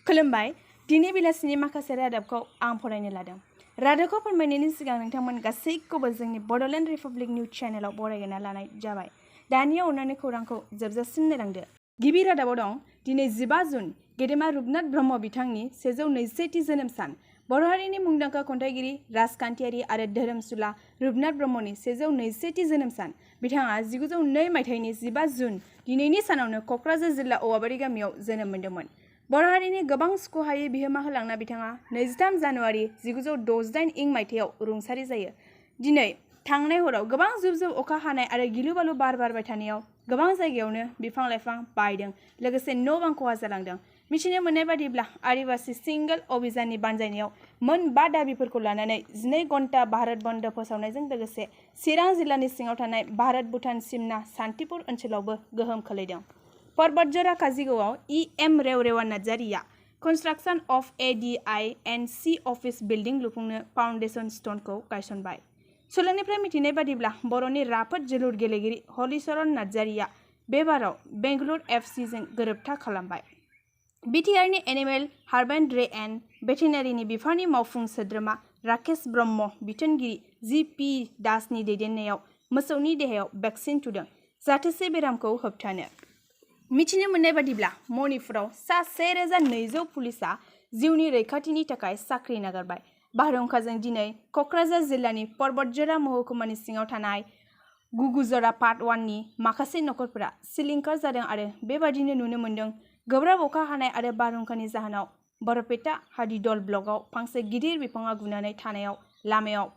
खुलुमबाय दिनै बेलासिनि माखासे रादाबखौ आं फरायनो लादों। रादाबखौ फोरमायनायनि सिगां नोंथांमोन गासैखौबो जोंनि बड'लेण्ड रिपाब्लिक निउज चेनेलाव बरायना लानाय जाबाय। दानिया अननानै खौरांखौ जोबजासिम नायलांदो। गिबि रादाबाव दं दिनै 15 जुन गेदेमा रुपनाथ ब्रह्म बिथांनि 120थि जोनोम सान। बर' हारिनि मुंदांखा खन्थाइगिरि, राजखान्थियारि आरो धोरोमसुला रुपनाथ ब्रह्मनि 120थि जोनोम सान। बिथाङा 1902 मायथाइनि 15 जुन दिनैनि सानावनो क'क्राझार जिल्ला औवाबारि गामियाव जोनोम मोन्दोंमोन। बर' हारिनि गोबां सुख'हायै बिहोमा होलांना बिथाङा 23 जानुवारि 1968 इं मायथाइयाव रुंसारि जायो। दिनै थांनाय हराव गोबां जुब जुब अखा हानाय आरो गिलु बालु बार बारबाय थानायाव गोबां जायगायावनो बिफां लाइफां बायदों, लोगोसे न' बां खहा जालांदों। मिथिनो मोननाय बादिब्ला आदिबासि सिंगोल अभियाननि बानजायनायाव मोन 5 दाबिफोरखौ लानानै 12 घन्टा भारत बन्द फोसावनायजों लोगोसे चिरां जिल्लानि सिङाव थानाय भारत भुटान सिमना सान्तिपुर ओनसोलावबो गोहोम खोलैदों। पर्बतजरा काजिगावआव EM. रेवरेवा Narzaria कन्स्ट्राक्शन of ए.डि.आइ.एन.सि office building लुफुंनो फाउन्डेसन स्टोनखौ गायसनबाय। सोलोंनिफ्राय मिथिनाय बादिब्ला बर'नि राफोद जोलुर गेलेगिरि हलिचरन नार्जारिया बे बाराव बेंगलुरु एफ.सि.जों गोरोबथा खालामबाय। बि.टि.आर.नि एनिमेल हार्बेन्ड्रि एन्ड भेटेरिनारिनि बिफाननि मावफुं सोद्रोमा राकेश ब्रह्म बिथोनगिरि जि.पि. दासनि दैदेननायाव मोसौनि देहायाव भेक्सिन थुदों, जाथोसे बेरामखौ होबथानो। मिथिनो मोननाय बादिब्ला मणिपुराव सा 1200 पुलिसा जिउनि रैखाथिनि थाखाय साख्रि नागारबाय। बारहुंखाजों दिनै क'क्राझार जिल्लानि पर्बतजरा महकुमानि सिङाव थानाय गुगुजरा पार्ट 1 नि माखासे नखरफोरा सिलिंखार जादों आरो बेबादिनो नुनो मोन्दों गोब्राब अखा हानाय आरो बारहुंखानि जाहोनाव बरपेटा हादिदल ब्लकआव फांसे गिदिर बिफाङा गुनानै थानायाव लामायाव